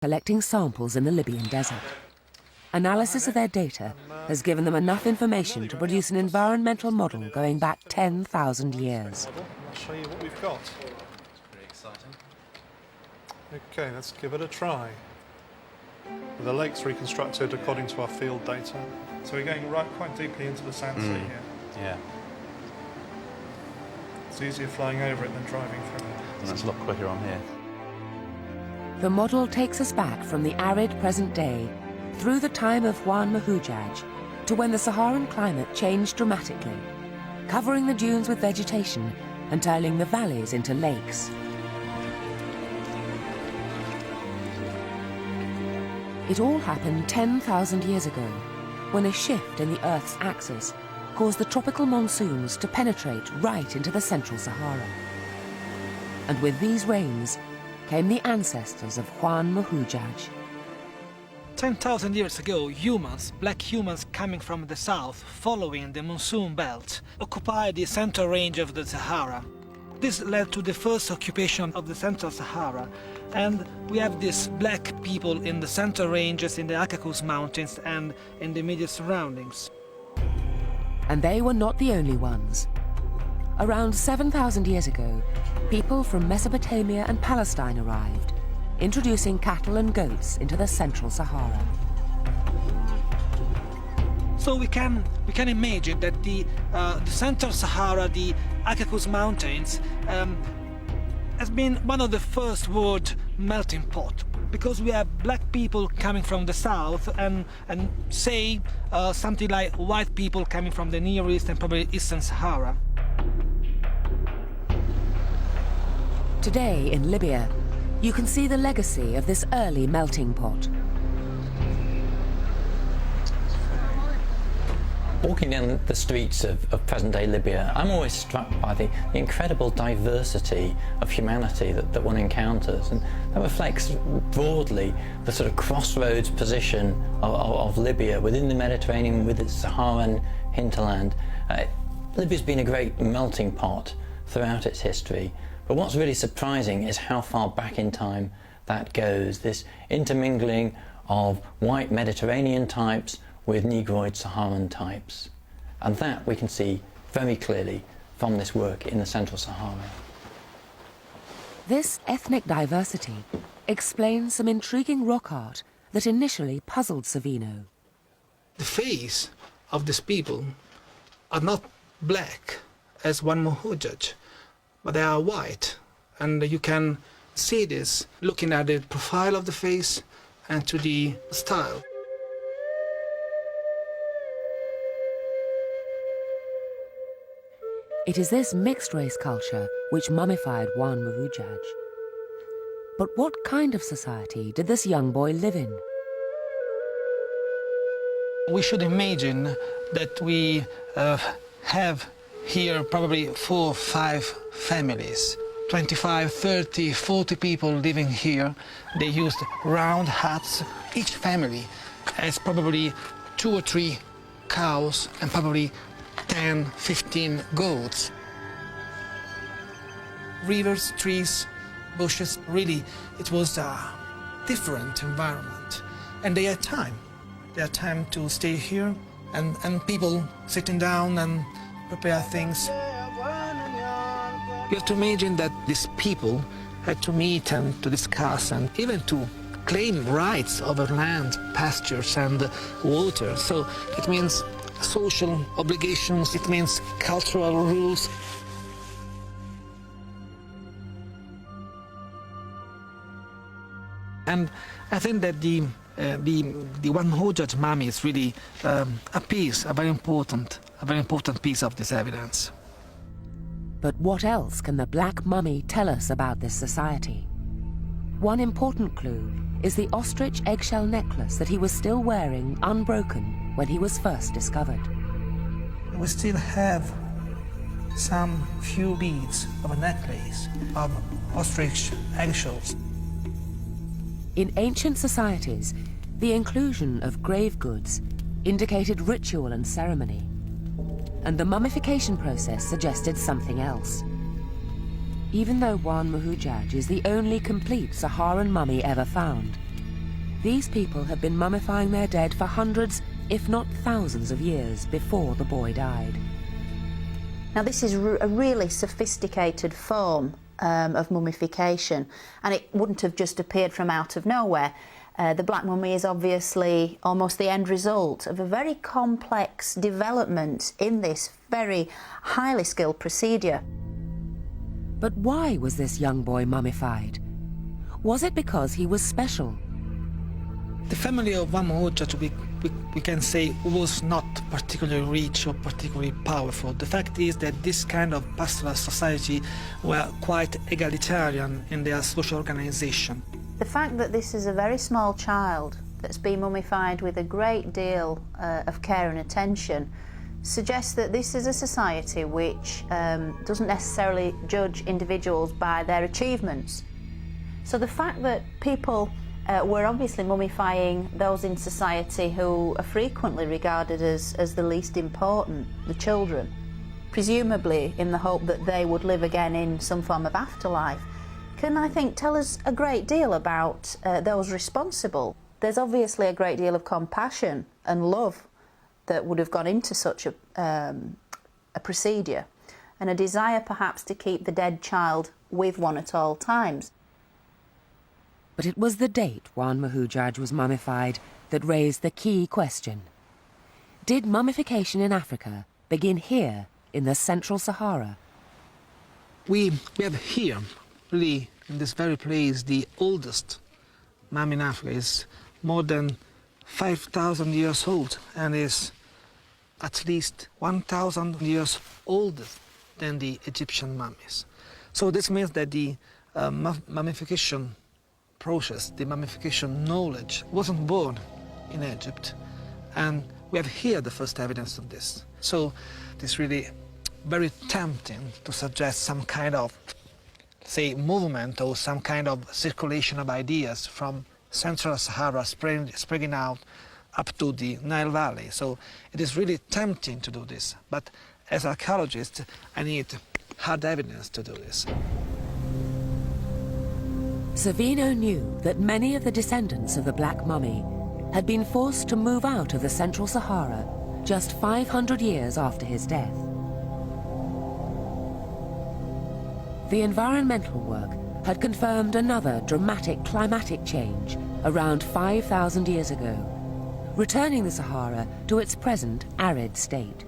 collecting samples in the Libyan desert. Analysis of their data has given them enough information to produce an environmental model going back 10,000 years. I'll show you what we've got. Pretty exciting. Okay, let's give it a try. The lake's reconstructed according to our field data. So we're going quite deeply into the sand sea here. Yeah. It's easier flying over it than driving through it. And that's a lot quicker on here. The model takes us back from the arid present day through the time of Juan Mahujaj to when the Saharan climate changed dramatically, covering the dunes with vegetation and turning the valleys into lakes. It all happened 10,000 years ago, when a shift in the Earth's axis caused the tropical monsoons to penetrate right into the central Sahara. And with these rains came the ancestors of Juan Mahujaj. 10,000 years ago, humans, black humans coming from the south, following the monsoon belt, occupied the central range of the Sahara. This led to the first occupation of the central Sahara, and we have these black people in the central ranges, in the Caucasus Mountains and in the immediate surroundings. And they were not the only ones. Around 7,000 years ago, people from Mesopotamia and Palestine arrived, introducing cattle and goats into the central Sahara. So we can imagine that the central Sahara, the Caucasus Mountains, has been one of the first world melting pot, because we have black people coming from the south and say something like white people coming from the Near East and probably Eastern Sahara. Today in Libya, you can see the legacy of this early melting pot. Walking down the streets of present-day Libya, I'm always struck by the incredible diversity of humanity that one encounters, and that reflects broadly the sort of crossroads position of Libya within the Mediterranean with its Saharan hinterland. Libya's been a great melting pot throughout its history, but what's really surprising is how far back in time that goes, this intermingling of white Mediterranean types with Negroid Saharan types. And that we can see very clearly from this work in the Central Sahara. This ethnic diversity explains some intriguing rock art that initially puzzled Savino. The face of these people are not black as Juan Mahujaj, but they are white. And you can see this looking at the profile of the face and to the style. It is this mixed-race culture which mummified Juan Mahujaj. But what kind of society did this young boy live in? We should imagine that we have here probably 4 or 5 families, 25, 30, 40 people living here. They used round huts. Each family has probably 2 or 3 cows and probably 10, 15 goats. Rivers, trees, bushes, really, it was a different environment. And they had time. They had time to stay here, and people sitting down and prepare things. You have to imagine that these people had to meet and to discuss and even to claim rights over land, pastures and water. So it means social obligations, it means cultural rules. And I think that the Juan Mahujaj mummy is really a very important piece of this evidence. But what else can the black mummy tell us about this society? One important clue is the ostrich eggshell necklace that he was still wearing unbroken when he was first discovered. We still have some few beads of a necklace of ostrich eggshells. In ancient societies, the inclusion of grave goods indicated ritual and ceremony, and the mummification process suggested something else. Even though Juan Mahujaj is the only complete Saharan mummy ever found, These people had been mummifying their dead for hundreds, if not thousands of years before the boy died. Now this is a really sophisticated form of mummification, and it wouldn't have just appeared from out of nowhere. The black mummy is obviously almost the end result of a very complex development in this very highly skilled procedure. But why was this young boy mummified? Was it because he was special? The family of Vamuhojat, we can say, was not particularly rich or particularly powerful. The fact is that this kind of pastoral society were quite egalitarian in their social organization. The fact that this is a very small child that's been mummified with a great deal of care and attention suggests that this is a society which doesn't necessarily judge individuals by their achievements. So the fact that people were obviously mummifying those in society who are frequently regarded as the least important, the children, presumably in the hope that they would live again in some form of afterlife, can, I think, tell us a great deal about those responsible. There's obviously a great deal of compassion and love that would have gone into such a procedure, and a desire perhaps to keep the dead child with one at all times. But it was the date Juan Mahujaj was mummified that raised the key question. Did mummification in Africa begin here in the Central Sahara? We have here, really, in this very place, the oldest mummy in Africa. Is more than 5,000 years old and is at least 1,000 years older than the Egyptian mummies. So this means that the mummification process, the mummification knowledge, wasn't born in Egypt, and we have here the first evidence of this. So it's really very tempting to suggest some kind of, say, movement or some kind of circulation of ideas from Central Sahara spreading out up to the Nile Valley. So it is really tempting to do this, but as archaeologist, I need hard evidence to do this. Savino knew that many of the descendants of the Black Mummy had been forced to move out of the Central Sahara just 500 years after his death. The environmental work had confirmed another dramatic climatic change around 5,000 years ago, returning the Sahara to its present arid state.